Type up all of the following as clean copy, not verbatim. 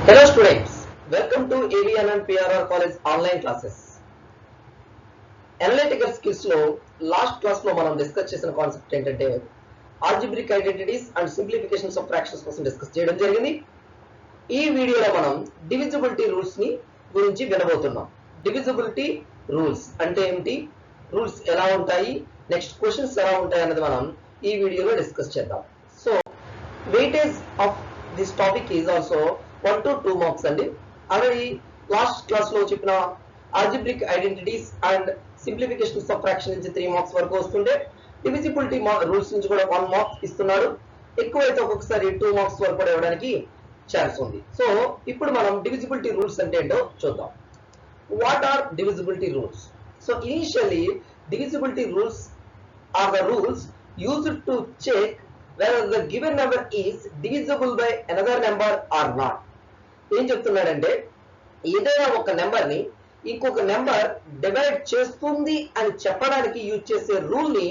Hello students, welcome to AVN and PRR College online classes. Analytical skills లో last class లో మనం discuss చేసిన concept ఏంటంటే algebraic identities and simplifications of fractions కోసం discuss చేయడం జరిగింది. ఈ వీడియోలో మనం డివిజిబిలిటీ రూల్స్ ని గురించి వినబోతున్నాం. డివిజిబిలిటీ రూల్స్ అంటే ఏమిటి, రూల్స్ ఎలా ఉంటాయి, నెక్స్ట్ క్వశ్చన్స్ ఎలా ఉంటాయి అన్నది మనం ఈ వీడియోలో డిస్కస్ చేద్దాం. So weightage of this topic is also 1 to 2 marks అండి. ఆల్రెడీ లాస్ట్ క్లాస్ లో చెప్పిన algebraic identities and simplifications of fraction నుంచి 3 మార్క్స్ వరకు వస్తుంటే డివిజిబిలిటీ రూల్స్ నుంచి కూడా 1 మార్క్ ఇస్తున్నాడు. ఎక్కువైతే ఒక్కొక్కసారి 2 మార్క్స్ వరకు కూడా ఇవ్వడానికి ఛాన్స్ ఉంది. సో ఇప్పుడు మనం డివిజిబిలిటీ రూల్స్ అంటే ఏంటో చూద్దాం. What are divisibility rules? So initially divisibility rules are the rules used to check whether the given number is divisible by another number or not. ఏం చెప్తున్నాడంటే ఏదైనా ఒక నెంబర్ ని ఇంకొక నెంబర్ డివైడ్ చేస్తుంది అని చెప్పడానికి యూజ్ చేసే రూల్ ని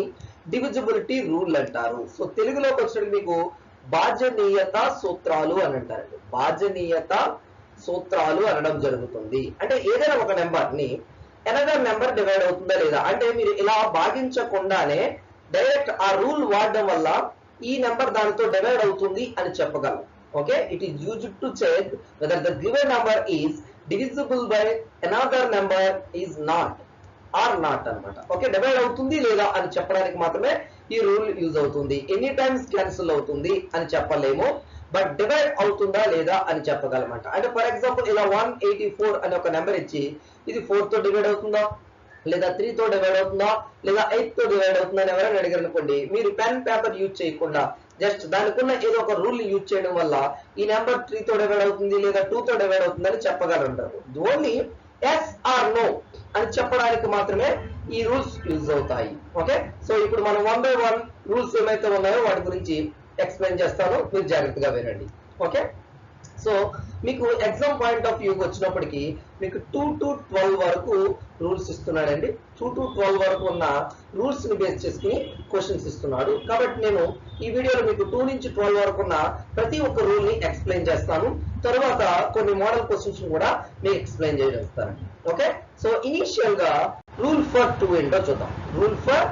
డివిజిబిలిటీ రూల్ అంటారు. సో తెలుగులోకి వచ్చినట్టు మీకు భాజనీయత సూత్రాలు అని అంటారండి. భాజనీయత సూత్రాలు అనడం జరుగుతుంది. అంటే ఏదైనా ఒక నెంబర్ ని ఎనదర్ నెంబర్ డివైడ్ అవుతుందా లేదా, అంటే మీరు ఇలా భాగించకుండానే డైరెక్ట్ ఆ రూల్ వాడడం వల్ల ఈ నెంబర్ దానితో డివైడ్ అవుతుంది అని చెప్పగలం. Okay, it is used to check whether the given number is divisible by another number is not or not అన్నమాట. ఓకే, డివైడ్ అవుతుంది లేదా అని చెప్పడానికి మాత్రమే ఈ రూల్ యూజ్ అవుతుంది. ఎనీ టైమ్స్ క్యాన్సిల్ అవుతుంది అని చెప్పలేము, బట్ డివైడ్ అవుతుందా లేదా అని చెప్పగలమంట. అంటే ఫర్ ఎగ్జాంపుల్ ఇలా 184 అనే ఒక నెంబర్ ఇచ్చి ఇది 4 తో డివైడ్ అవుతుందా, లేదా 3 తో డివైడ్ అవుతుందా, లేదా 8 తో డివైడ్ అవుతుందా అని ఎవరైనా అడిగారు అనుకోండి, మీరు పెన్ పేపర్ యూజ్ చేయకుండా జస్ట్ దానికున్న ఏదో ఒక రూల్ ని యూజ్ చేయడం వల్ల ఈ నెంబర్ 3 తో డివైడ్ అవుతుంది లేదా 2 తో డివైడ్ అవుతుంది అని చెప్పగలంటారు. ఓన్లీ ఎస్ ఆర్ నో అని చెప్పడానికి మాత్రమే ఈ రూల్స్ యూజ్ అవుతాయి. ఓకే, సో ఇప్పుడు మనం 1 by 1 రూల్స్ ఏమైతే ఉన్నాయో వాటి గురించి ఎక్స్ప్లెయిన్ చేస్తాను, మీరు జాగ్రత్తగా వినండి. ఓకే, సో మీకు ఎగ్జామ్ పాయింట్ ఆఫ్ వ్యూకి వచ్చినప్పటికీ మీకు 2 to 12 వరకు రూల్స్ ఇస్తున్నాడండి. 2 to 12 వరకు ఉన్న రూల్స్ ని బేస్ చేసుకుని క్వశ్చన్స్ ఇస్తున్నాడు. కాబట్టి నేను ఈ వీడియోలో మీకు 2 నుంచి 12 వరకు ఉన్న ప్రతి ఒక్క రూల్ ని ఎక్స్ప్లెయిన్ చేస్తాను. తర్వాత కొన్ని మోడల్ క్వశ్చన్స్ కూడా మీకు ఎక్స్ప్లెయిన్ చేస్తానండి. ఓకే, సో ఇనిషియల్ గా రూల్ ఫర్ 2 ఏంటో చూద్దాం. రూల్ ఫర్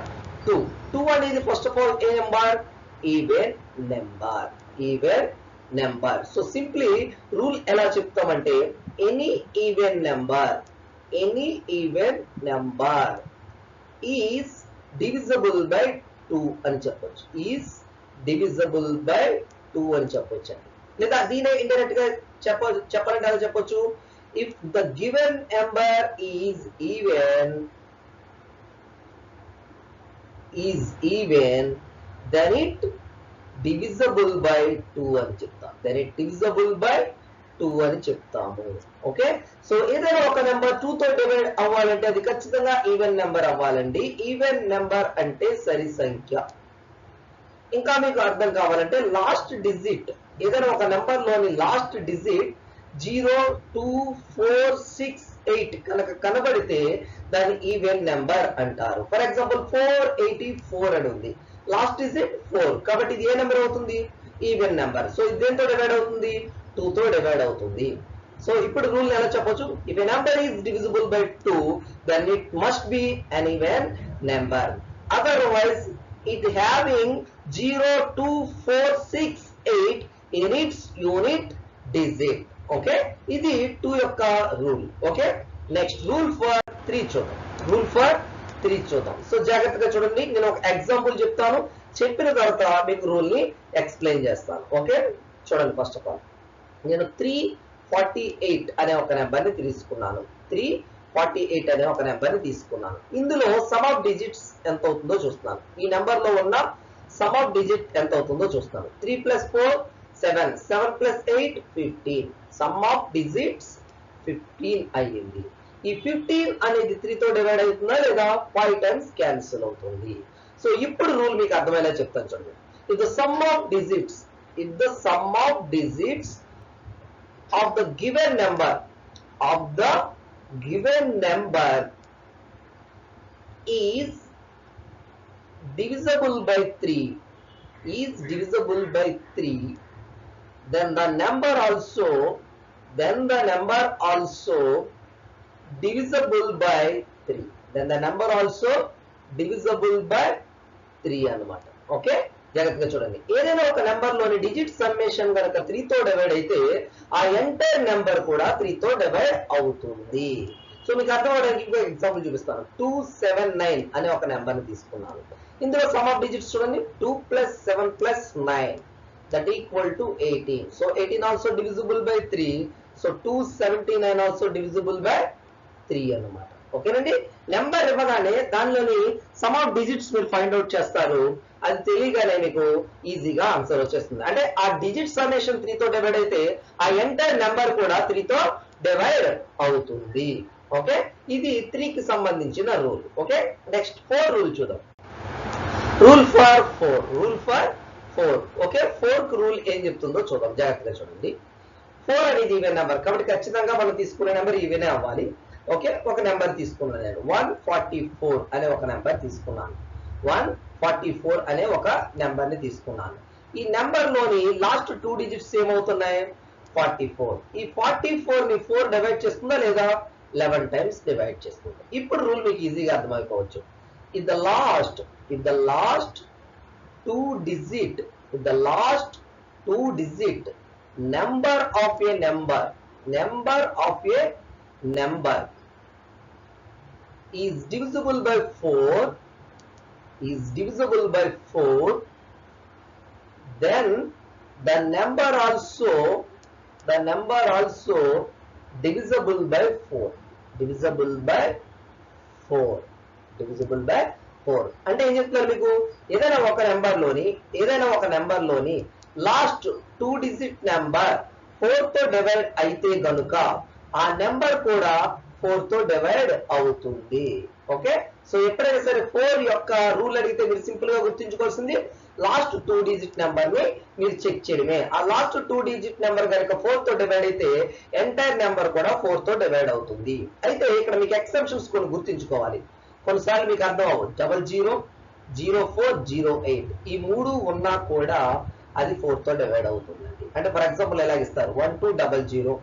2 అనేది first of all a number, even number. Even number. So simply rule ఎలా చెప్తామంటే any even number is divisible by 2 అని చెప్పొచ్చు. ఈజ్ డివిజిబుల్ బై 2 అని చెప్పొచ్చు అండి. లేదా దీనే ఇండైరెక్ట్ గా చెప్పాలంటే అలా చెప్పొచ్చు, if the given number is even then it divisible by 2 అని చెప్తాం. then it divisible by 2 అని చెప్తాము. ఓకే, సో ఏదైనా ఒక నెంబర్ 2 తో డివైడ్ అవ్వాలంటే అది ఖచ్చితంగా ఈవెన్ నెంబర్ అవ్వాలండి. ఈవెన్ నెంబర్ అంటే సరి సంఖ్య. ఇంకా మీకు అర్థం కావాలంటే లాస్ట్ డిజిట్, ఏదైనా ఒక నెంబర్ లోని లాస్ట్ డిజిట్ 0, 2, 4, 6, 8 కనుక కనబడితే దాన్ని ఈవెన్ నెంబర్ అంటారు. ఫర్ ఎగ్జాంపుల్ 484 అని ఉంది, లాస్ట్ డిజిట్ 4, కాబట్టి ఇది ఏ నెంబర్ అవుతుంది, ఈవెన్ నెంబర్. సో ఇది దేంతో డివైడ్ అవుతుంది, 2 తో డివైడ్ అవుతుంది. సో ఇప్పుడు రూల్ ఎలా చెప్పొచ్చు, if a number is divisible by 2 then it must be an even number, otherwise it having 0, 2, 4, 6, 8 in its unit digit. Okay, ఇది 2 యొక్క rule. Okay, next rule for 3 చూద్దాం. రూల్ ఫర్ 3 చూద్దాం. So జాగ్రత్తగా చూడండి, నేను ఒక ఎగ్జాంపుల్ చెప్తాను, చెప్పిన తర్వాత మీకు రూల్ ని ఎక్స్ప్లెయిన్ చేస్తాను. ఓకే, చూడండి. ఫస్ట్ ఆఫ్ ఆల్ నేను 348 అనే ఒక నెంబర్ ని తీసుకున్నాను. 348 అనే ఒక నెంబర్ ని తీసుకున్నాను. ఇందులో సమ్ ఆఫ్ డిజిట్స్ ఎంత అవుతుందో చూస్తున్నాను. ఈ నెంబర్ లో ఉన్న సమ్ ఆఫ్ డిజిట్ ఎంత అవుతుందో చూస్తాను. 3 + 4 7, 7 + 8 15. సమ్ ఆఫ్ డిజిట్స్ 15 అయ్యింది. ఈ 15 అనేది 3 తో డివైడ్ అవుతుందా లేదా, 5 టైమ్స్ క్యాన్సిల్ అవుతుంది. సో ఇప్పుడు రూల్ మీకు అర్థమయ్యేలా చెప్తాను చూడండి. If the sum of digits of the given number is divisible by 3, then the number also then the number also divisible by 3. Then the number also divisible by 3 అన్నమాట. Okay, జాగ్రత్తగా చూడండి. ఏదైనా ఒక నెంబర్ లోని డిజిట్ సమ్మేషన్ కనుక 3 తో divide అయితే ఆ ఎంటైర్ నెంబర్ కూడా 3 తో డివైడ్ అవుతుంది. సో మీకు అర్థం అవడానికి ఇంకో ఎగ్జాంపుల్ చూపిస్తాను. 279 అనే ఒక నెంబర్ ని తీసుకున్నాను. ఇందులో సమ్ ఆఫ్ డిజిట్స్ చూడండి. 2 + 7 + 9 that equal to 18. So 18 also divisible by 3. So 279 also divisible by 3 అన్నమాట. ఓకేనండి. నెంబర్ ఇవ్వగానే దానిలోని సమ్ ఆఫ్ డిజిట్స్ మీరు ఫైండ్ అవుట్ చేస్తారు. అది తెలియగానే మీకు ఈజీగా ఆన్సర్ వచ్చేస్తుంది. అంటే ఆ డిజిట్ సమ్మేషన్ 3 తో డివైడ్ అయితే ఆ ఎంటైర్ నెంబర్ కూడా 3 తో డివైడ్ అవుతుంది. ఓకే, ఇది 3 కి సంబంధించిన రూల్. ఓకే, నెక్స్ట్ 4 రూల్ చూద్దాం. Rule for 4. Okay, 4th rule ఏం చెప్తుందో చూద్దాం. జాగ్రత్తగా చూడండి. 4 అనేది ఈవెన్ నెంబర్ కాబట్టి ఖచ్చితంగా మనం తీసుకునే నెంబర్ ఈవెనే అవ్వాలి. ఓకే, ఒక నెంబర్ తీసుకున్నాను నేను. 144 అనే ఒక నెంబర్ తీసుకున్నాను. 144 అనే ఒక నెంబర్ ని తీసుకున్నాను. ఈ నెంబర్ లోని లాస్ట్ 2 డిజిట్స్ ఏమవుతున్నాయి? 44. ఈ 44 ని 4 డివైడ్ చేస్తుందా లేదా? 11 టైమ్స్ డివైడ్ చేస్తుంది. ఇప్పుడు రూల్ మీకు ఈజీగా అర్థమైపోవచ్చు. if the last two digit number of a number is divisible by 4, then the number also divisible by 4. అంటే ఏం చెప్తున్నారు మీకు? ఏదైనా ఒక నెంబర్ లోని లాస్ట్ 2 డిజిట్ నెంబర్ 4 తో డివైడ్ అయితే గనుక ఆ నెంబర్ కూడా 4 తో డివైడ్ అవుతుంది. ఓకే, సో ఎప్పుడైనా సరే 4 యొక్క రూల్ అడిగితే మీరు సింపుల్ గా గుర్తుంచుకోవాల్సింది లాస్ట్ 2 డిజిట్ నెంబర్ ని మీరు చెక్ చేయడమే. ఆ లాస్ట్ 2 డిజిట్ నెంబర్ కనుక 4 తో డివైడ్ అయితే ఎంటైర్ నెంబర్ కూడా 4 తో డివైడ్ అవుతుంది. అయితే ఇక్కడ మీకు ఎక్సెప్షన్స్ కొన్ని గుర్తుంచుకోవాలి. కొన్నిసార్లు మీకు అర్థం అవ్వదు. 00, 04, 08 ఈ 3 ఉన్నా కూడా అది 4 తో డివైడ్ అవుతుందండి. అంటే ఫర్ ఎగ్జాంపుల్ ఎలాగిస్తారు? 1200,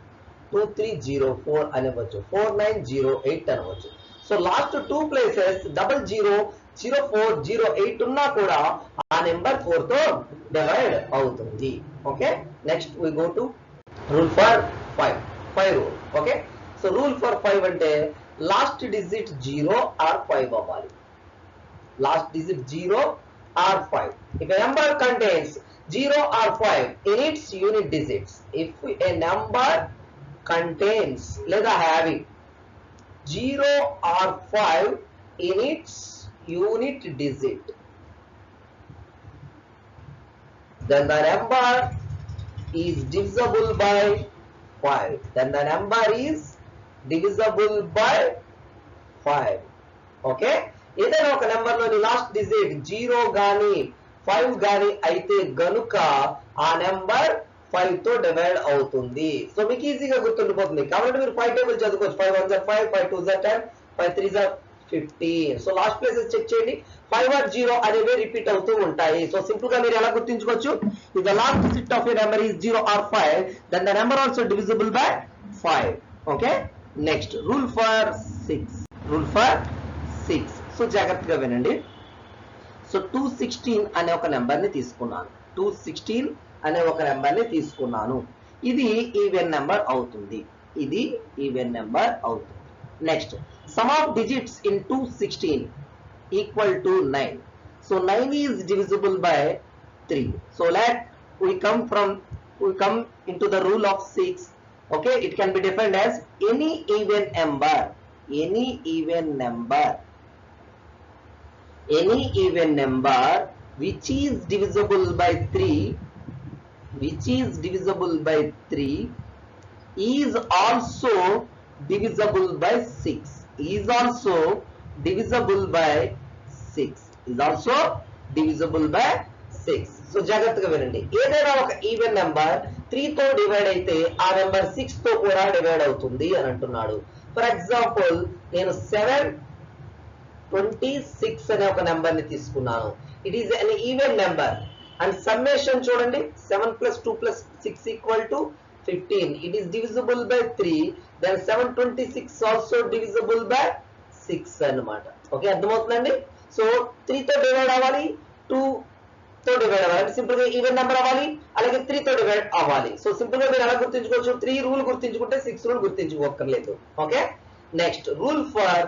2304 అనవచ్చు, 4908 అనవచ్చు. సో లాస్ట్ 2 ప్లేసెస్ 00, 04, 08 ఉన్నా కూడా ఆ నెంబర్ 4 తో డివైడ్ అవుతుంది. Okay, next we go to rule for 5 rule. Okay, so rule for 5 అంటే లాస్ట్ డిజిట్ 0 or 5 అవ్వాలి. Last digit 0 or 5. If a number contains 0 or 5 in its unit digits, if a number contains లేదా having 0 or 5 in its unit digit, then the number is divisible by 5. Then the number is divisible by 5. Okay, ఏదైనా ఒక number లోని last digit 0 గాని 5 గాని అయితే గనుక ఆ number 5 తో డివైడ్ అవుతుంది. సో మీకు ఈజీగా గుర్తుండిపోతుంది కాబట్టి మీరు 5 టేబుల్ చదువుకోవచ్చు. 5 1 5, 5 2 10, 5 3 15. సో లాస్ట్ ప్లేసెస్ చెక్ చేయండి. 5 or 0 అనేవి రిపీట్ అవుతూ ఉంటాయి. సో సింపుల్ గా మీరు ఎలా గుర్తుంచుకోవచ్చు? if the last digit of a number is 0 or 5, then the number also divisible by 5. Okay, next rule for 6. So జాగ్రత్తగా వినండి. సో 216 అనే ఒక నెంబర్ ని తీసుకున్నాను. 216 అనే ఒక నెంబర్ ని తీసుకున్నాను. ఇది ఈవెన్ నెంబర్ అవుతుంది. Next sum of digits in 216 equal to 9. So 9 is divisible by 3. So we come into the rule of 6. Okay, it can be defined as any even number which is divisible by 3 is also divisible by 6. So జాగ్రత్తగా వినండి. ఏదైనా ఒక even number 3 తో divide అయితే ఆ number 6 తో కూడా divide అవుతుంది అని అంటున్నాడు. ఫర్ ఎగ్జాంపుల్ నేను 726 అనే ఒక నెంబర్ ని తీసుకున్నాను. It is an even number and summation చూడండి. 7 + 2 + 6 = 15. It is divisible by 3. Then 726 also divisible by 6 అన్నమాట. ఓకే అర్థమవుతుందండి. సో 3 తో డివైడ్ అవ్వాలి, 2 తో డివైడ్ అవ్వాలి, సింపుల్ గా ఈవెన్ నెంబర్ అవ్వాలి, అలాగే 3 తో డివైడ్ అవ్వాలి. సో సింపుల్ గా మీరు ఎలా గుర్తించుకోవచ్చు, 3 రూల్ గుర్తించుకుంటే 6 రూల్ గుర్తించుకోక్కర్లేదు. Okay next rule for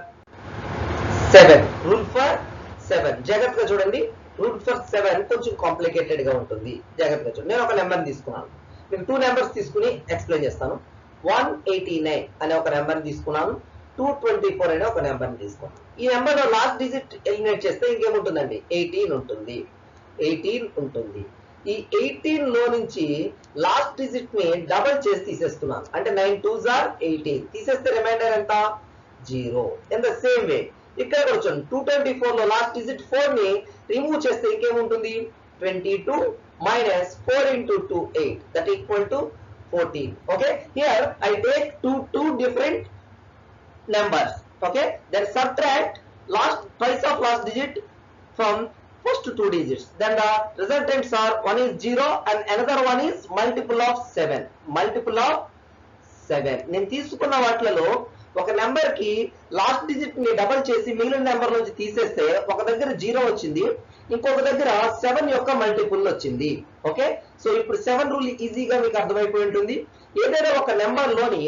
7. Rule for 7 జాగ్రత్తగా చూడండి. రూల్ ఫర్ 7 కొంచెం కాంప్లికేటెడ్ గా ఉంటుంది. జాగ్రత్తగా చూడండి. నేను ఒక నెంబర్ తీసుకున్నాను, మీకు 2 నెంబర్స్ తీసుకుని ఎక్స్ప్లెయిన్ చేస్తాను. 189 అనే ఒక నెంబర్ తీసుకున్నాను, 224 అనే ఒక నెంబర్ తీసుకున్నాను. ఈ నెంబర్ లో లాస్ట్ డిజిట్ ఎలిమినేట్ చేస్తే ఇంకేముంటుందండి, 18 ఉంటుంది. 18 ఉంటుంది. ఈ 18 లో నుంచి లాస్ట్ డిజిట్ ని డబుల్ చేసి తీసేస్తున్నాను, అంటే 9 2s are 18. తీసేస్తే రిమైండర్ ఎంత, 0. ఇన్ ద సేమ్ వే ఇక్కడ కొంచెం 224 లో లాస్ట్ డిజిట్ 4 ని రిమూవ్ చేస్తే ఇంకేముంటుంది, 22 minus 4 into 2 8, that equal to 14. Okay, here I take two different numbers. Okay, then subtract twice of last digit from first 2 digits, then the resultants are one is 0 and another one is multiple of 7. multiple of 7 నేను తీసుకున్న వాటిలో ఒక number కి last digit ని double చేసి మిగిలిన number నుంచి తీసేస్తే ఒక దగ్గర 0 వచ్చింది, ఇంకొక దగ్గర 7 యొక్క మల్టిపుల్ వచ్చింది. ఓకే, సో ఇప్పుడు 7 రూల్ ఈజీగా మీకు అర్థమైపోయి ఉంటుంది. ఏదైనా ఒక నెంబర్ లోని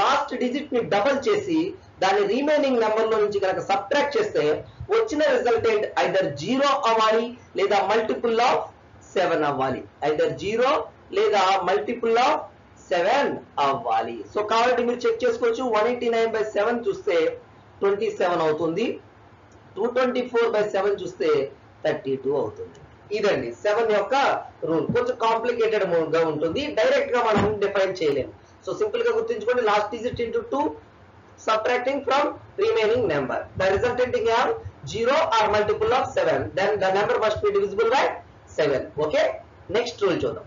లాస్ట్ డిజిట్ ని డబుల్ చేసి దాని రిమైనింగ్ నెంబర్ లో నుంచి కనుక సబ్ట్రాక్ట్ చేస్తే వచ్చిన రిజల్టెంట్ ఐదర్ 0 అవ్వాలి లేదా మల్టిపుల్ ఆఫ్ 7 అవ్వాలి. ఐదర్ 0 లేదా మల్టిపుల్ ఆఫ్ 7 అవ్వాలి. సో కాబట్టి మీరు చెక్ చేసుకోవచ్చు. 189/7 చూస్తే 27 అవుతుంది, 224/7 చూస్తే 32 అవుతుంది. ఇదండి 7 యొక్క రూల్. కొంచెం కాంప్లికేటెడ్ గా ఉంటుంది, డైరెక్ట్ గా మనం డిఫైన్ చేయలేము. సో సింపుల్ గా గుర్తుంచుకోండి, last digit into 2 subtracting from remaining number, the resulting are 0 or multiple of 7, then the number must be divisible by 7. Okay, next rule చూద్దాం.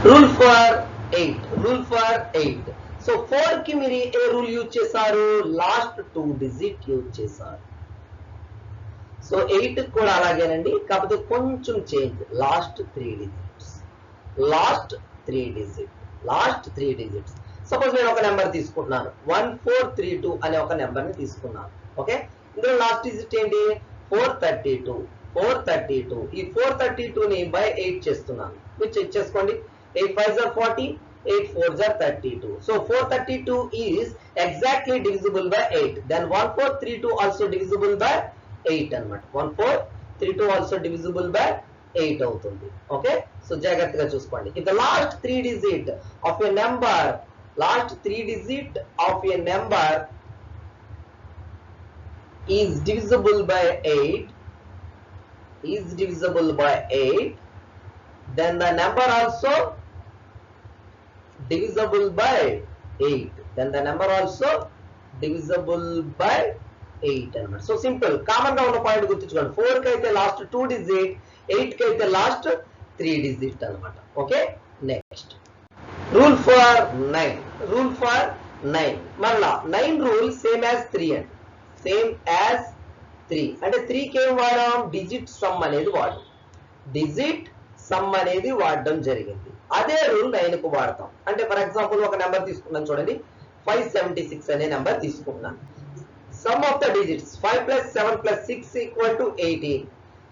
Rule for 8. Rule for 8. So 4 కి మీరు ఏ rule use చేశారు, last 2 digit use చేశారు. So 8 కూడా అలాగేనండి, కాకపోతే కొంచెం change, last 3 digits. Last 3 digit, last 3 digits. Suppose నేను ఒక నెంబర్ తీసుకుంటున్నాను, 1432 అనే ఒక నెంబర్ ని తీసుకున్నాను. ఓకే, ఇందులో లాస్ట్ డిజిట్ ఏంటి, 432. 432 ఈ 432 ని బై 8 చేస్తున్నాను. మీరు చెక్ చేసుకోండి, 8 5s are 40, 8 4s are 32. So 432 is exactly divisible by 8. Then 1432 also divisible by 8 అన్నమాట. 1432 also divisible by 8 అవుతుంది. ఓకే, సో జాగ్రత్తగా చూసుకోండి. If the last 3 digit of a number, last 3 digit of a number is divisible by 8, is divisible by 8, then the number also divisible by 8, then the number also divisible by 8 అన్నమాట. So simple, common గా ఉన్న point గుర్తుంచుకోండి. 4 కి అయితే last 2 digit, 8 కి అయితే last 3 digit అన్నమాట. Okay, next rule for 9. Rule for 9 మళ్ళా 9 రూల్ సేమ్ యాజ్ 3 అండి. సేమ్ యాజ్ 3 అంటే 3 కి ఏం వాడాం, డిజిట్ సమ్ అనేది వాడాం. డిజిట్ సమ్ అనేది వాడడం జరిగింది. అదే రూల్ 9 కు వాడతాం. అంటే ఫర్ ఎగ్జాంపుల్ ఒక నెంబర్ తీసుకున్నాను చూడండి, 576 అనే నెంబర్ తీసుకున్నాను. Some of the digits 5 + 7 + 6 = 18.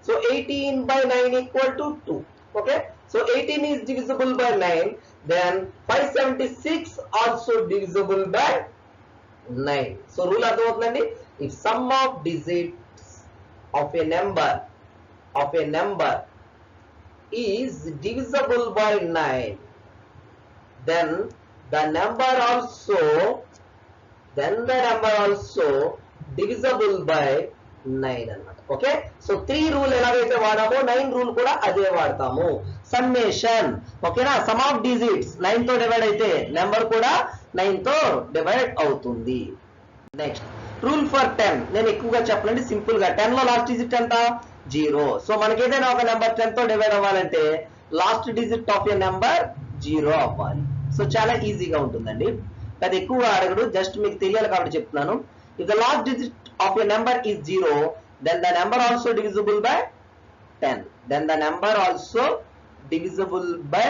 So 18/9 = 2. Okay, so 18 is divisible by 9, then 576 also divisible by 9. so rule అర్థమవుతుందండి. if sum of digits of a number is divisible by 9, then the number also divisible by 9 అన్నమాట. Okay, so 3 rule ఎలాగైతే వాడామో 9 rule కూడా అదే వాడతాము. Summation, ఓకేనా, some of digits 9 తో divide అయితే number కూడా 9 తో డివైడ్ అవుతుంది. Next rule for 10. నేను ఎక్కువగా చెప్పనండి, సింపుల్ గా 10 లో లాస్ట్ డిజిట్ ఎంత, 0. సో మనకి ఏదైనా ఒక నెంబర్ 10 తో డివైడ్ అవ్వాలంటే last digit of A number 0 అవ్వాలి. సో చాలా ఈజీగా ఉంటుందండి, అది ఎక్కువగా అడగడు, జస్ట్ మీకు తెలియాలి కాబట్టి చెప్తున్నాను. If the last digit of A number is 0, then the number also divisible by 10. Then the number also divisible by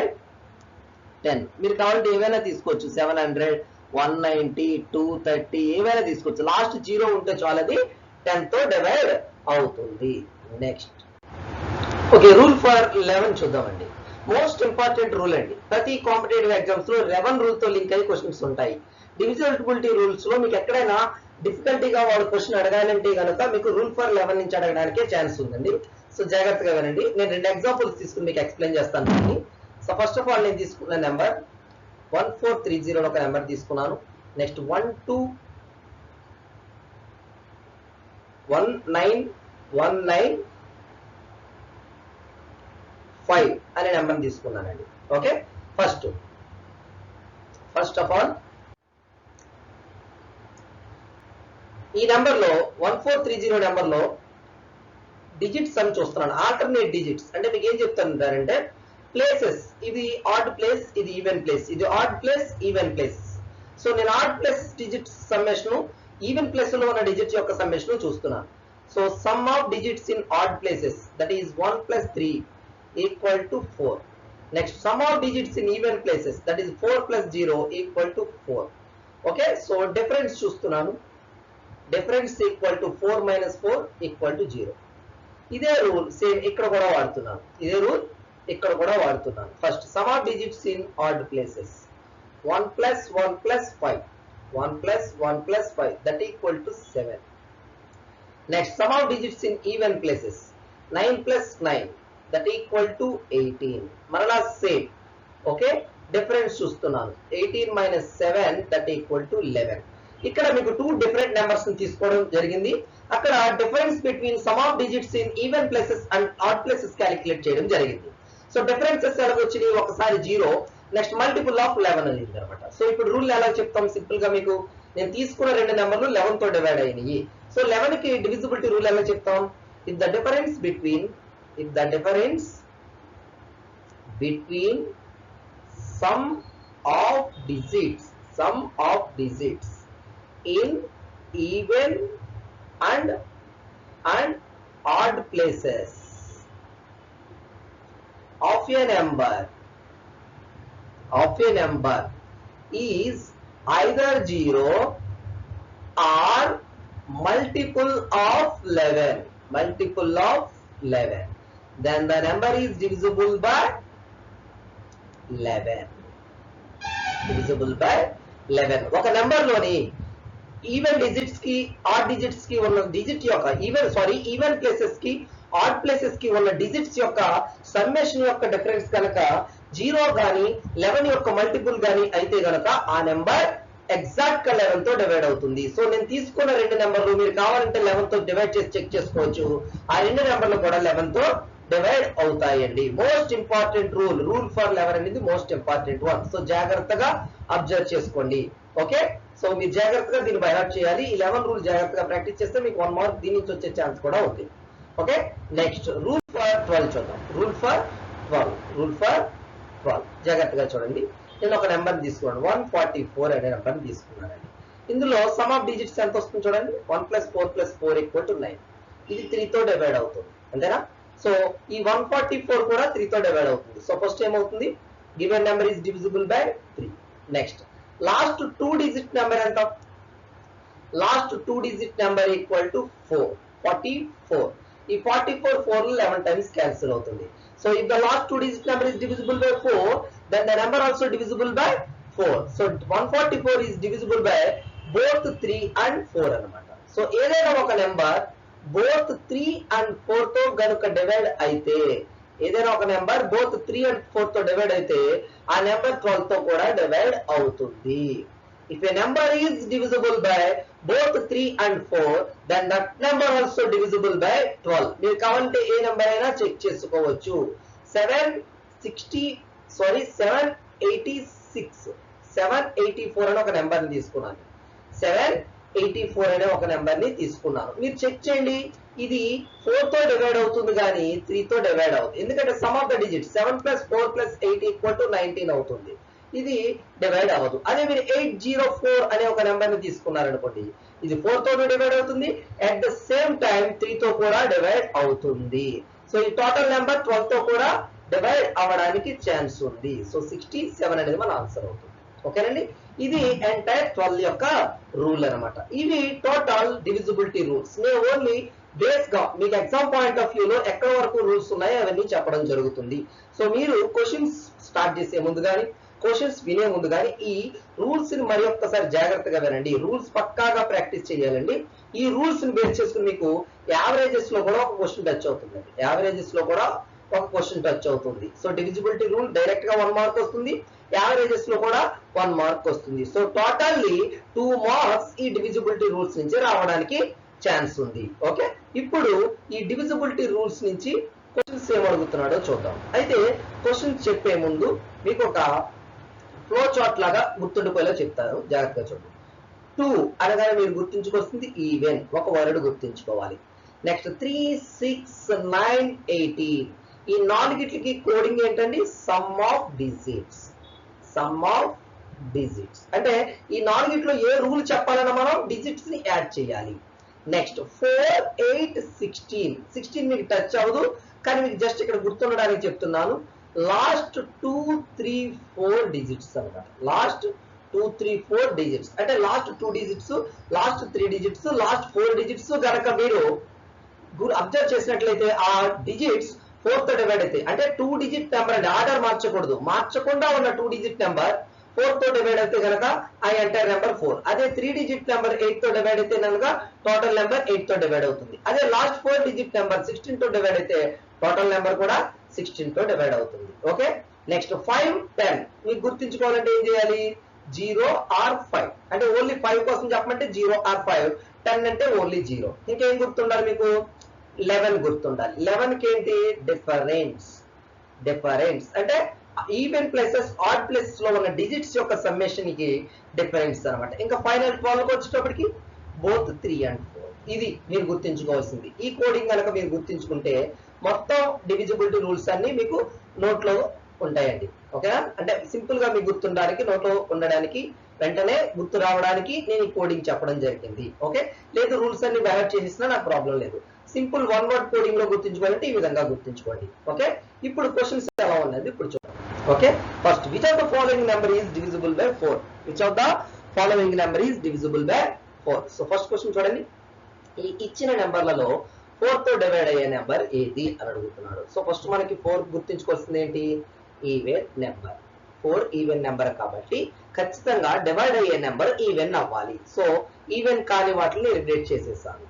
10. మీరు కావాలంటే ఏవైనా తీసుకోవచ్చు, 700, 190, 230 ఏవైనా తీసుకోవచ్చు. లాస్ట్ 0 ఉంటే చాలు, అది 10 తో డివైడ్ అవుతుంది. నెక్స్ట్ ఓకే, రూల్ ఫర్ 11 చూద్దామండి. మోస్ట్ ఇంపార్టెంట్ రూల్ అండి. ప్రతి కాంపిటేటివ్ ఎగ్జామ్స్ లో 11 రూల్ తో లింక్ అయ్యి క్వశ్చన్స్ ఉంటాయి. డివిజిబిలిటీ రూల్స్ లో మీకు ఎక్కడైనా డిఫికల్టీగా వాడు క్వశ్చన్ అడగాలంటే కనుక మీకు రూల్ ఫర్ 11 నుంచి అడగడానికే ఛాన్స్ ఉందండి. సో జాగ్రత్తగా వినండి. నేను 2 ఎగ్జాంపుల్స్ తీసుకుని మీకు ఎక్స్ప్లెయిన్ చేస్తాను. సో ఫస్ట్ ఆఫ్ ఆల్ నేను తీసుకున్న నెంబర్ 1430 ఒక నెంబర్ తీసుకున్నాను. నెక్స్ట్ 1219195 అనే నెంబర్ తీసుకున్నానండి. ఓకే, ఫస్ట్ ఆఫ్ ఆల్ ఈ నెంబర్ లో 1430 నెంబర్ లో డిజిట్స్ అని చూస్తున్నాను. ఆల్టర్నేట్ డిజిట్స్ అంటే మీకు ఏం చెప్తానంటే ప్లేసెస్, ఇది ఆడ్ ప్లేస్, ఇది ఈవెన్ ప్లేస్, ఇది odd place, even place. So నేను odd place digits summation, even place లో ఉన్న డిజిట్స్ యొక్క సమ్మేషన్ చూస్తున్నాను. So sum of digits in odd places that is 1 + 3 = 4. Next sum of digits in even places that is 4 + 0 = 4. Okay, so difference చూస్తున్నాను. Difference = 4 - 4 = 0. ఇదే rule same ఇక్కడ కూడా వాడుతున్నాను. First some of digits in odd places 1 + 1 + 5, 1 + 1 + 5 that = 7. Next sum of digits in even places 9 + 9 that = 18. మరలా same. Okay, difference చూస్తున్నాను. 18 - 7 that = 11. ఇక్కడ మీకు 2 different numbers ని తీసుకోవడం జరిగింది. అక్కడ difference between some of digits in even places and odd places calculate చేయడం జరిగింది. సో డిఫరెన్సెస్ ఎలా వచ్చినాయి? ఒకసారి 0, నెక్స్ట్ మల్టిపుల్ ఆఫ్ 11 అయింది అనమాట. సో ఇప్పుడు రూల్ ఎలా చెప్తాం? సింపుల్ గా మీకు నేను తీసుకున్న 2 నెంబర్లు 11 తో డివైడ్ అయినాయి. సో 11 కి డివిజిబిలిటీ రూల్ ఎలా చెప్తాం? If the difference between some of digits in even and odd places of a number is either 0 or multiple of 11, then the number is divisible by 11. ఒక నెంబర్ లోని even digits కి add digits కి ఉన్న digit యొక్క even places కి odd places కి ఉన్న digits యొక్క సమ్మేషన్ యొక్క డిఫరెన్స్ కనుక 0 గాని 11 యొక్క మల్టిపుల్ గాని అయితే గనక ఆ నెంబర్ ఎగ్జాక్ట్ గా 11 తో డివైడ్ అవుతుంది. సో నేను తీసుకున్న 2 నెంబర్లు మీరు కావాలంటే 11 తో డివైడ్ చేసి చెక్ చేసుకోవచ్చు. ఆ 2 నెంబర్లు కూడా 11 తో డివైడ్ అవుతాయండి. మోస్ట్ ఇంపార్టెంట్ రూల్ ఫర్ 11 అనేది మోస్ట్ ఇంపార్టెంట్ వన్. సో జాగ్రత్తగా అబ్జర్వ్ చేసుకోండి. ఓకే, సో మీరు జాగ్రత్తగా దీన్ని బైహార్ట్ చేయాలి. 11 రూల్ జాగ్రత్తగా ప్రాక్టీస్ చేస్తే మీకు 1 మార్క్ దీని నుంచి వచ్చే ఛాన్స్ కూడా ఉంది. ఓకే, నెక్స్ట్ రూల్ ఫర్ 12 చూద్దాం. రూల్ ఫర్ 12 జాగ్రత్తగా చూడండి. నేను ఒక నెంబర్ తీసుకున్నాను, 144 అనే నెంబర్ తీసుకున్నానండి. ఇందులో సమ్ ఆఫ్ డిజిట్స్ ఎంత వస్తుంది చూడండి. 1 + 4 + 4 = 9. ఇది 3 తో డివైడ్ అవుతుంది, అంతేనా? సో ఈ 144 కూడా 3 తో డివైడ్ అవుతుంది. సో ఫస్ట్ ఏమవుతుంది? Given number is divisible by 3. Next last 2 digit number ఎంత? Last 2 digit number = 4, 44. ఈ 44 4 11 టైమ్స్ క్యాన్సిల్ అవుతుంది. So if the last 2 digit number is divisible by 4, then the number also divisible by 4. So 144 is divisible by both 3 and 4 అన్నమాట. So ఏదైనా ఒక number both 3 and 4 తో గనుక divide అయితే, ఏదైనా ఒక నెంబర్ both 3 and 4 తో డివైడ్ అయితే ఆ నెంబర్ 12 తో కూడా డివైడ్ అవుతుంది. If a number is divisible by both 3 and 4, then that number also divisible by 12. మీరు కావాలంటే ఏ నెంబర్ అయినా చెక్ చేసుకోవచ్చు. 784 అనే ఒక నెంబర్ని తీసుకున్నాను. 784 అనే ఒక నెంబర్ని తీసుకున్నాను. మీరు చెక్ చేయండి, ఇది 4 తో డివైడ్ అవుతుంది కానీ 3 తో డివైడ్ అవుతుంది. ఎందుకంటే సమ్ ఆఫ్ ద డిజిట్ 7 + 4 + 8 = 19 అవుతుంది. ఇది డివైడ్ అవ్వదు. అదే మీరు 804 అనే ఒక నెంబర్ ని తీసుకున్నారనుకోండి, ఇది 4 తో డివైడ్ అవుతుంది, అట్ ద సేమ్ టైం 3 తో కూడా డివైడ్ అవుతుంది. సో ఈ టోటల్ నెంబర్ 12 తో కూడా డివైడ్ అవ్వడానికి ఛాన్స్ ఉంది. సో 67 అనేది మన ఆన్సర్ అవుతుంది. ఓకేనండి, ఇది ఎంటైర్ 12 యొక్క రూల్ అన్నమాట. ఇవి టోటల్ డివిజిబిలిటీ రూల్స్. నేను ఓన్లీ బేస్ గా మీకు ఎగ్జామ్ పాయింట్ ఆఫ్ వ్యూ లో ఎక్కడ వరకు రూల్స్ ఉన్నాయో అవన్నీ చెప్పడం జరుగుతుంది. సో మీరు క్వశ్చన్స్ స్టార్ట్ చేసే ముందు కానీ క్వశ్చన్స్ వినే ముందు కానీ ఈ రూల్స్ ని మరి ఒక్కసారి జాగ్రత్తగా వినండి. రూల్స్ పక్కాగా ప్రాక్టీస్ చేయాలండి. ఈ రూల్స్ ని బేస్ చేసుకుని మీకు యావరేజెస్ లో కూడా ఒక క్వశ్చన్ టచ్ అవుతుందండి. యావరేజెస్ లో కూడా ఒక క్వశ్చన్ టచ్ అవుతుంది. సో డివిజిబిలిటీ రూల్ డైరెక్ట్ గా 1 మార్క్ వస్తుంది, యావరేజెస్ లో కూడా 1 మార్క్ వస్తుంది. సో టోటల్లీ 2 మార్క్స్ ఈ డివిజిబిలిటీ రూల్స్ నుంచి రావడానికి ఛాన్స్ ఉంది. ఓకే, ఇప్పుడు ఈ డివిజిబిలిటీ రూల్స్ నుంచి క్వశ్చన్స్ ఏం అడుగుతున్నాడో చూద్దాం. అయితే క్వశ్చన్స్ చెప్పే ముందు మీకు ఒక ఫ్లో చార్ట్ లాగా గుర్తుండిపోయేలా చెప్తాను, జాగ్రత్తగా చూడండి. 2 అనగానే మీరు గుర్తుంచుకొస్తుంది ఈవెన్, ఒక వర్డ్ గుర్తుంచుకోవాలి. నెక్స్ట్ 3, 6, 9, 18 ఈ నాలుగిట్లకి కోడింగ్ ఏంటండి? Some of digits. Some of digits అంటే ఈ నాలుగిట్లో ఏ రూల్ చెప్పాలన్నా మనం డిజిట్స్ ని యాడ్ చేయాలి. నెక్స్ట్ 4, 8, 16 మీకు టచ్ అవ్వదు, కానీ మీకు జస్ట్ ఇక్కడ గుర్తుండడానికి చెప్తున్నాను. లాస్ట్ 2, 3, 4 డిజిట్స్ అన్నమాట. లాస్ట్ 2, 3, 4 డిజిట్స్ అంటే last 2 digits, last 3 digits, last 4 digits గనక మీరు అబ్జర్వ్ చేసినట్లయితే ఆ డిజిట్స్ 4 తో డివైడ్ అయితే అంటే 2 డిజిట్ నెంబర్ అండి. ఆర్డర్ మార్చకూడదు, మార్చకుండా ఉన్న 2 డిజిట్ నెంబర్ 4 తో డివైడ్ అయితే కనుక ఆ ఎంటైర్ నెంబర్ 4. అదే 3 డిజిట్ నెంబర్ 8 తో డివైడ్ అయితే కనుక టోటల్ నెంబర్ 8 తో డివైడ్ అవుతుంది. అదే లాస్ట్ 4 డిజిట్ నెంబర్ 16 తో డివైడ్ అయితే టోటల్ నెంబర్ కూడా 16 తో డివైడ్ అవుతుంది. ఓకే, నెక్స్ట్ 5, 10 మీకు గుర్తుంచుకోవాలంటే ఏం చేయాలి? 0 or 5 అంటే ఓన్లీ 5 కోసం చెప్పమంటే 0 or 5, 10 అంటే ఓన్లీ 0. ఇంకేం గుర్తుండాలి మీకు? 11 గుర్తుండాలి. 11 కి ఏంటి? డిఫరెన్స్. డిఫరెన్స్ అంటే ఈవెన్ ప్లేసెస్ ఆడ్ ప్లేసెస్ లో ఉన్న డిజిట్స్ యొక్క సమ్మేషన్ కి డిఫరెన్స్ అన్నమాట. ఇంకా ఫైనల్ 12 కి వచ్చేటప్పటికి బోత్ 3 and 4. ఇది మీరు గుర్తుంచుకోవాల్సింది. ఈ కోడింగ్ కనుక మీరు గుర్తుంచుకుంటే మొత్తం డివిజిబిలిటీ రూల్స్ అన్ని మీకు నోట్లో ఉంటాయండి. ఓకేనా? అంటే సింపుల్ గా మీకు గుర్తుండడానికి, నోట్లో ఉండడానికి, వెంటనే గుర్తు రావడానికి నేను ఈ కోడింగ్ చెప్పడం జరిగింది. ఓకే, లేదు రూల్స్ అన్ని బ్యాలెట్ చేసినా నాకు ప్రాబ్లం లేదు. సింపుల్ 1 వర్డ్ కోడింగ్ లో గుర్తుంచుకోవాలంటే ఈ విధంగా గుర్తుంచుకోండి. ఓకే, ఇప్పుడు క్వశ్చన్స్ ఎలా ఉన్నది ఇప్పుడు చూద్దాం. Okay, first which of the following number is divisible by 4? Which of the following number is divisible by 4? So first question చూడండి. ఈ ఇచ్చిన నెంబర్లలో 4 తో డివైడ్ అయ్యే నెంబర్ ఏది అని అడుగుతున్నాడు. సో ఫస్ట్ మనకి 4 గుర్తుంచుకోవాల్సింది ఏంటి? Even number. 4 ఈవెన్ నెంబర్ కాబట్టి ఖచ్చితంగా డివైడ్ అయ్యే నెంబర్ ఈవెన్ అవ్వాలి. సో ఈవెన్ కాని వాటిని రిలేట్ చేసేసాను.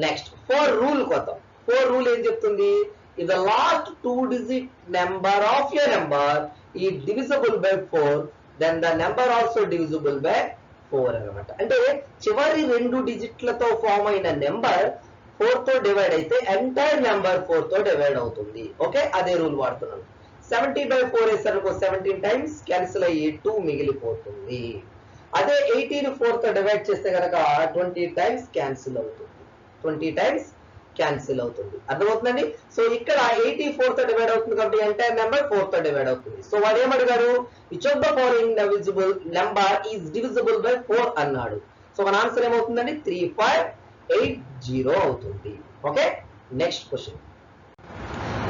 Next 4 rule కొద్దాం. 4 రూల్ ఏం చెప్తుంది? if the last 2 digit number of your number is divisible by 4, then the number also divisible by 4 అన్నమాట. అంటే చివరి 2 డిజిట్లతో ఫామ్ అయిన నెంబర్ 4 తో డివైడ్ అయితే ఎంటైర్ నెంబర్ 4 తో డివైడ్ అవుతుంది. ఓకే, అదే రూల్ వాడుతున్నాను. 70/4 వేసారనుకో 17 టైమ్స్ క్యాన్సిల్ అయ్యి 2 మిగిలిపోతుంది. అదే 18 4 తో డివైడ్ చేస్తే కనుక 20 టైమ్స్ క్యాన్సిల్ అవుతుంది. 20 టైమ్స్ క్యాన్సిల్ అవుతుంది. అర్థమవుతుందండి? సో ఇక్కడ 84 తో డివైడ్ అవుతుంది కాబట్టి ఎంటైర్ నెంబర్ 4 తో డివైడ్ అవుతుంది. సో వాడు ఏమడిగారు? Which of the following divisible number is divisible by 4 అన్నాడు. సో మన ఆన్సర్ ఏమవుతుందండి? 3580 అవుతుంది. Okay, next question.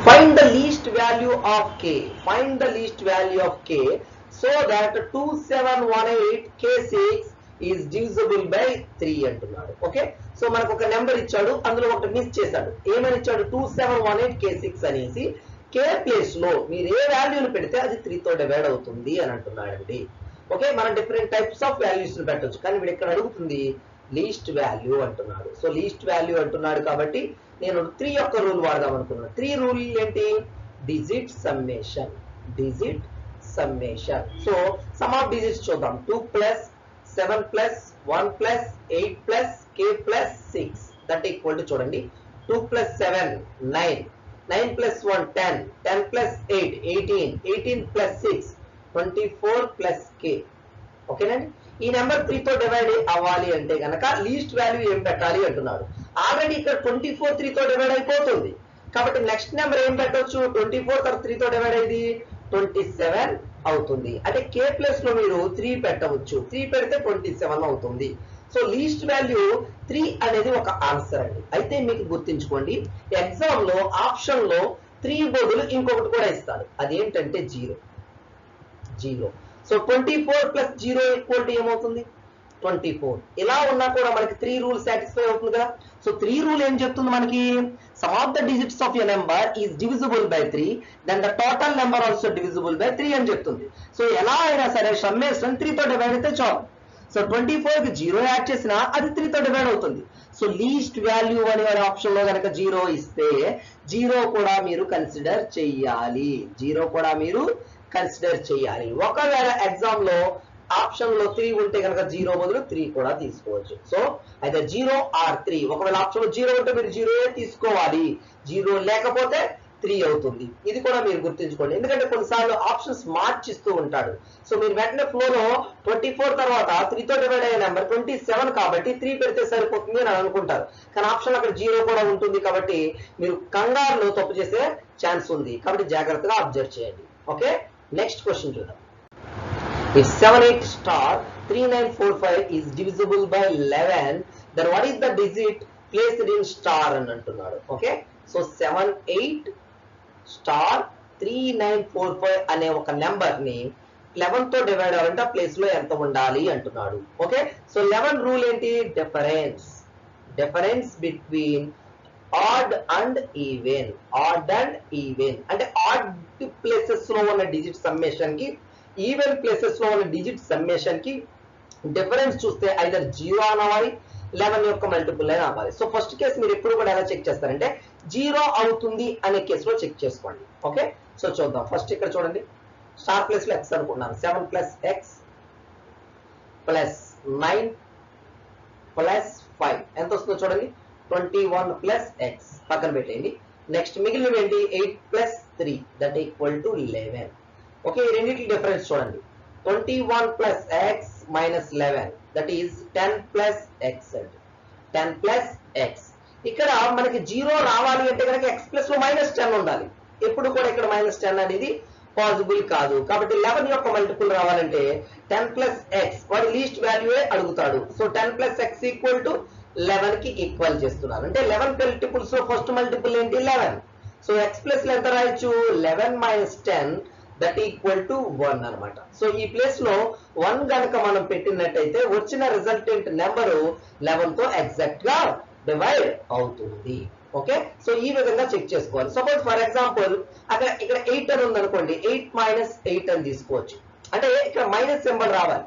Find the least value of k. Find the least value of k so that 2718 k6 is divisible by 3 అంటున్నాడు. Okay, so మనకు ఒక number ఇచ్చాడు, అందులో ఒకటి మిస్ చేశాడు. ఏమని ఇచ్చాడు? 2718 k6 అనేసి k ప్లేస్ లో మీరు ఏ వాల్యూని పెడితే అది 3 తో డివైడ్ అవుతుంది అని అంటున్నాడండి. ఓకే, మనం డిఫరెంట్ టైప్స్ ఆఫ్ వాల్యూస్ ని పెట్టొచ్చు, కానీ వీడు ఇక్కడ అడుగుతుంది లీస్ట్ వాల్యూ అంటున్నాడు. సో లీస్ట్ వాల్యూ అంటున్నాడు కాబట్టి నేను 3 యొక్క రూల్ వాడదాం అనుకున్నాను. 3 రూల్ ఏంటి? Digit summation. Digit summation. So sum of digits చూద్దాం. 2 + 7 + 1 + 8 + k + 6 దట్ ఈక్వల్ టు చూడండి 2 + 7 9, 9 + 1 10, 10 + 8 18, 18 + 6 24 + k. ఓకేనండి, ఈ నెంబర్ 3 తో డివైడ్ అవ్వాలి అంటే కనుక లీస్ట్ వాల్యూ ఏం పెట్టాలి అంటున్నాడు. ఆల్రెడీ ఇక్కడ 24 3 తో డివైడ్ అయిపోతుంది కాబట్టి నెక్స్ట్ నెంబర్ ఏం పెట్టవచ్చు? 24 తర్వాత 3 తో డివైడ్ అయ్యేది 27 అవుతుంది. అంటే k ప్లస్ లో మీరు 3 పెట్టవచ్చు. 3 పెడితే 27 అవుతుంది. సో లీస్ట్ వాల్యూ 3 అనేది ఒక ఆన్సర్ అండి. అయితే మీకు గుర్తుంచుకోండి, ఎగ్జామ్ లో ఆప్షన్ లో 3 బదులు ఇంకొకటి కూడా ఇస్తాడు, అదేంటంటే 0. సో 24 ప్లస్ 0 ఈక్వల్ టు ఏమవుతుంది 24. ఇలా ఉన్నా కూడా మనకి 3 రూల్ సాటిస్ఫై అవుతుంది కదా. సో 3 రూల్ ఏం చెప్తుంది మనకి, sum of the digits of a number is divisible by 3 then the total number also divisible by 3 అని చెప్తుంది. సో ఎలా అయినా సరే సమ్మేషన్ 3 తో డివైడ్ అయితే చాలు. సో 24 కి 0 యాడ్ చేసినా అది 3 తో డివైడ్ అవుతుంది. సో లీస్ట్ వాల్యూ అనే ఆప్షన్ లో కనుక 0 ఇస్తే 0 కూడా మీరు కన్సిడర్ చెయ్యాలి, 0 కూడా మీరు కన్సిడర్ చేయాలి. ఒకవేళ ఎగ్జామ్ లో ఆప్షన్ లో 3 ఉంటే కనుక 0 బదులు 3 కూడా తీసుకోవచ్చు. సో అయితే 0 ఆర్ 3, ఒకవేళ ఆప్షన్ లో 0 ఉంటే మీరు 0 తీసుకోవాలి, 0 లేకపోతే 3 అవుతుంది. ఇది కూడా మీరు గుర్తుంచుకోండి, ఎందుకంటే కొన్నిసార్లు ఆప్షన్స్ మార్చిస్తూ ఉంటాడు. సో మీరు వెంటనే ఫ్లోలో 24 తర్వాత 3 తో డివైడ్ అయ్యే నెంబర్ 27 కాబట్టి 3 పెడితే సరిపోతుంది అని అనుకుంటారు. కానీ ఆప్షన్ అక్కడ 0 కూడా ఉంటుంది కాబట్టి మీరు కంగారులో తప్పు చేసే ఛాన్స్ ఉంది, కాబట్టి జాగ్రత్తగా అబ్జర్వ్ చేయండి. ఓకే, నెక్స్ట్ క్వశ్చన్ చూద్దాం. If 78 star 3945 is divisible by 11, then what is the digit placed in star అని అంటున్నాడు. ఓకే, సో 78 star 3945 అనే ఒక నెంబర్ ని 11 తో డివైడ్ అవ్వాలంటే ఆ ప్లేస్ లో ఎంత ఉండాలి అంటున్నాడు. ఓకే, సో 11 రూల్ ఏంటి, difference between add and even. అంటే ఆడ్ ప్లేసెస్ లో ఉన్న డిజిట్ సమ్మేషన్ కి, ఈవెన్ ప్లేసెస్ లో ఉన్న డిజిట్ సమ్మేషన్ కి డిఫరెన్స్ చూస్తే ఐదర్ 0 అవ్వాలి, 11 యొక్క మల్టిపుల్ అయినా అవ్వాలి. సో ఫస్ట్ కేసు మీరు ఎప్పుడు కూడా ఎలా చెక్ చేస్తారంటే 0 అవుతుంది అనే కేసులో చెక్ చేసుకోండి. ఓకే, సో చూద్దాం. ఫస్ట్ ఇక్కడ చూడండి, స్టార్ ప్లేస్ లో x అనుకున్నాను. 7 ప్లస్ x ప్లస్ 9 ప్లస్ 5 ఎంత వస్తుందో చూడండి, 21 ప్లస్ x పక్కన పెట్టేయండి. నెక్స్ట్ మిగిలినవి ఏంటి, 8 plus 3 that equal to 11. Okay, ఈ రెండింటి డిఫరెన్స్ చూడండి, 21 plus x minus 11 that is 10 plus x అండి, 10 ప్లస్ x. ఇక్కడ మనకి 0 రావాలి అంటే కనుక x ప్లస్ లో మైనస్ 10 ఉండాలి. ఎప్పుడు కూడా ఇక్కడ మైనస్ 10 అనేది పాసిబుల్ కాదు. కాబట్టి 11 యొక్క మల్టిపుల్ రావాలంటే 10 ప్లస్ x, వాడి లీస్ట్ వాల్యూయే అడుగుతాడు. So 10 plus x equal to 11 కి ఈక్వల్ చేస్తున్నారు. అంటే 11 మల్టిపుల్స్ లో ఫస్ట్ మల్టిపుల్ ఏంటి 11. సో x ప్లస్ లో ఎంత రాయొచ్చు, 11 మైనస్ 10 దట్ ఈక్వల్ టు 1 అనమాట. సో ఈ ప్లేస్ లో 1 గనక మనం పెట్టినట్టయితే వచ్చిన రిజల్టెంట్ నెంబరు 11 తో ఎగ్జాక్ట్ గా డివైడ్ అవుతుంది. ఓకే, సో ఈ విధంగా చెక్ చేసుకోవాలి. సపోజ్ ఫర్ ఎగ్జాంపుల్ ఇక్కడ 8 అని ఉంది అనుకోండి, 8 మైనస్ 8 అని తీసుకోవచ్చు. అంటే ఇక్కడ మైనస్ సింబల్ రావాలి.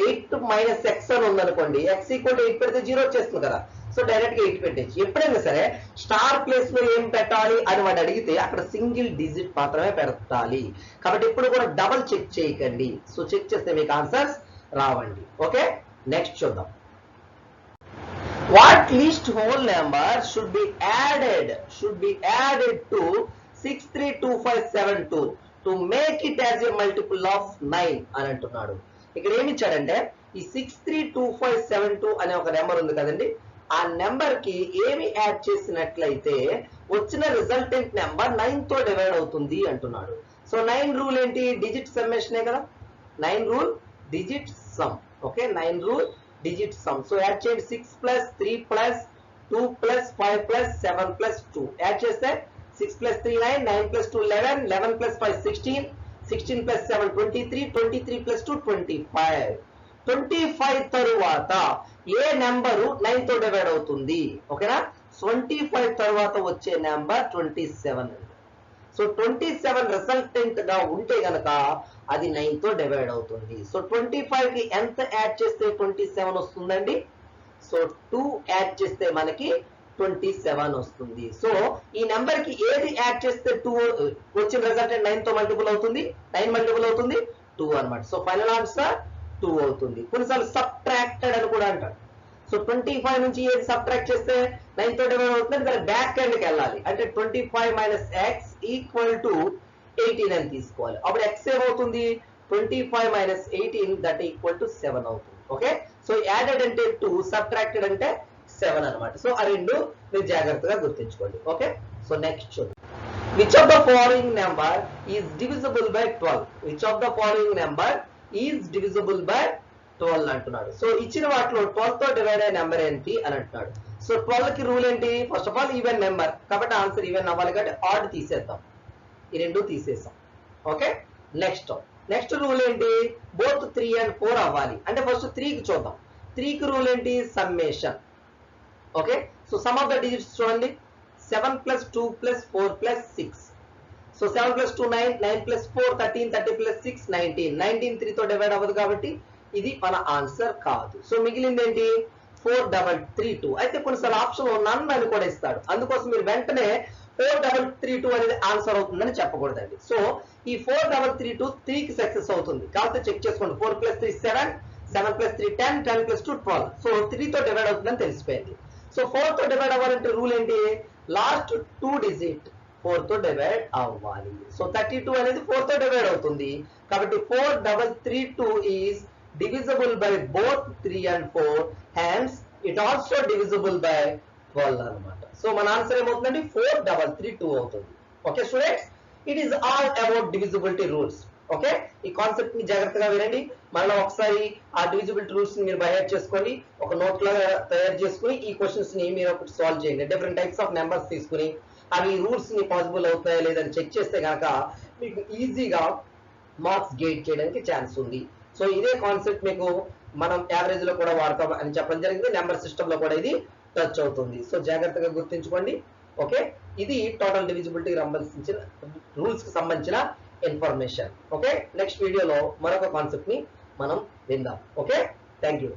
8 మైనస్ x అని ఉంది అనుకోండి, x ఈక్వల్ టు 8 పెడితే 0 వచ్చేస్తుంది కదా. సో డైరెక్ట్ గా 8 పెట్టేసి, ఎప్పుడైనా సరే స్టార్ ప్లేస్ లో ఏం పెట్టాలి అని వాడు అడిగితే అక్కడ సింగిల్ డిజిట్ మాత్రమే పెట్టాలి. కాబట్టి ఇప్పుడు కూడా డబల్ చెక్ చేయకండి. సో చెక్ చేస్తే మీకు ఆన్సర్స్ రావండి. ఓకే, నెక్స్ట్ చూద్దాం. What least whole number should be added to 632572 to make it as a multiple of 9 అని అంటున్నాడు. ఇక్కడ ఏమి ఇచ్చాడంటే ఈ 632572 అనే ఒక నెంబర్ ఉంది కదండి, ఆ నెంబర్ కి ఏమి యాడ్ చేసినట్లయితే వచ్చిన రిజల్టెంట్ నెంబర్ 9 తో డివైడ్ అవుతుంది అంటున్నాడు. సో 9 రూల్ ఏంటి, డిజిట్ సమ్మేషనే కదా. 9 rule digit sum. Okay, 9 rule digit sum. So add చేయండి, 6 plus 3 plus 2 plus 5 plus 7 plus 2 add చేస్తే 6 plus 3 9, 9 plus 2 11, 11 plus 5 16, 16 plus 7 23, 23 plus 2 25. 25 తరువాత ఏ నెంబరు 9 తో డివైడ్ అవుతుంది. ఓకేనా, 25 తర్వాత వచ్చే నెంబర్ 27 అండి. సో 27 రిజల్టెంట్ గా ఉంటే గనక అది 9 తో డివైడ్ అవుతుంది. సో 25 కి ఎంత యాడ్ చేస్తే 27 వస్తుందండి, సో 2 యాడ్ చేస్తే మనకి 27 వస్తుంది. సో ఈ నెంబర్ కి ఏది యాడ్ చేస్తే 2 వచ్చిన రిజల్టెంట్ 9 తో మల్టిపుల్ అవుతుంది, 9 మల్టిపుల్ అవుతుంది 2 అన్నమాట. సో ఫైనల్ ఆన్సర్ 2 అవుతుంది. కొన్నిసార్లు సబ్ట్రాక్టెడ్ అని కూడా అంటారు. సో 25 నుంచి ఏది సబ్ట్రాక్ట్ చేస్తే 9 తో డివైడ్ అవుతుంది, దాని బ్యాక్ ఎండ్ కి వెళ్ళాలి. అంటే 25 మైనస్ x ఈక్వల్ టు 18 అని తీసుకోవాలి. అప్పుడు x ఏమవుతుంది, 25 మైనస్ 18 దట్ ఈక్వల్ టు 7 అవుతుంది. ఓకే, సో యాడెడ్ అంటే 2, సబ్ట్రాక్టెడ్ అంటే 7 అన్నమాట. సో ఆ రెండు మీరు జాగ్రత్తగా గుర్తుంచుకోండి. ఓకే, సో నెక్స్ట్ చూద్దాం. Which of the following number is divisible by 12? Which of the following number is divisible by 12 అంటున్నాడు. సో ఇచ్చిన వాటిలో 12 తో డివైడ్ అయ్యే నెంబర్ ఏంటి అని అంటున్నాడు. సో 12 కి రూల్ ఏంటి? First of all even number, కాబట్టి ఆన్సర్ ఈవెన్ అవ్వాలి కాబట్టి ఆడ్ తీసేద్దాం. ఈ రెండు తీసేసాం. ఓకే, నెక్స్ట్ రూల్ ఏంటి? బోత్ 3 and 4 అవ్వాలి. అంటే ఫస్ట్ 3 కి చూద్దాం. 3 కి రూల్ ఏంటి? Summation. Okay, so sum of the digits చూడండి. 7 + 2 + 4 + 6. సో 7 + 2 9, 9 + 4 13, 30 + 6 19. 19 3 తో డివైడ్ అవ్వదు కాబట్టి ఇది మన ఆన్సర్ కాదు. సో మిగిలింది ఏంటి? 4332. అయితే కొన్నిసార్లు ఆప్షన్ నన్ అని కూడా ఇస్తాడు. అందుకోసం మీరు వెంటనే 4332 అనేది ఆన్సర్ అవుతుందని చెప్పకూడదండి. సో ఈ 4332 3 కి సక్సెస్ అవుతుంది. కాబట్టి చెక్ చేసుకోండి. 4 + 3 7, 7 + 3 10, 10 + 2 12. సో 3 తో డివైడ్ అవుతుందని తెలిసిపోయింది. సో 4 తో డివైడ్ అవ్వాలంటే రూల్ ఏంటి? లాస్ట్ 2 డిజిట్ 4 తో డివైడ్ అవ్వాలి. సో 32 అనేది 4 తో డివైడ్ అవుతుంది. కాబట్టి 4332 is divisible by both 3 and 4, hence it also divisible by 12 అన్నమాట. సో మన ఆన్సర్ ఏమవుతుందండి? 4332 అవుతుంది. Okay students, it is all about divisibility rules. Okay, ఈ కాన్సెప్ట్ ని జాగ్రత్తగా వినండి. మళ్ళీ ఒకసారి ఆ డివిజిబిలిటీ రూల్స్ ని మీరు బైహార్ట్ చేసుకొని ఒక నోట్ లాగా తయారు చేసుకుని ఈ క్వశ్చన్స్ ని మీరు ఒకటి సాల్వ్ చేయండి. డిఫరెంట్ టైప్స్ ఆఫ్ నెంబర్స్ తీసుకుని అవి రూల్స్ ని పాసిబుల్ అవుతాయా లేదని చెక్ చేస్తే కనుక మీకు ఈజీగా మార్క్స్ గెయిన్ చేయడానికి ఛాన్స్ ఉంది. సో ఇదే కాన్సెప్ట్ మీకు మనం యావరేజ్ లో కూడా వాడతాం అని చెప్పడం జరిగింది. నెంబర్ సిస్టమ్ లో కూడా ఇది టచ్ అవుతుంది. సో జాగ్రత్తగా గుర్తుంచుకోండి. ఓకే, ఇది టోటల్ డివిజిబిలిటీ సంబంధించిన రూల్స్ కి సంబంధించిన ఇన్ఫర్మేషన్. ఓకే, నెక్స్ట్ వీడియోలో మరొక కాన్సెప్ట్ ని మనం విందాం. Okay, thank you.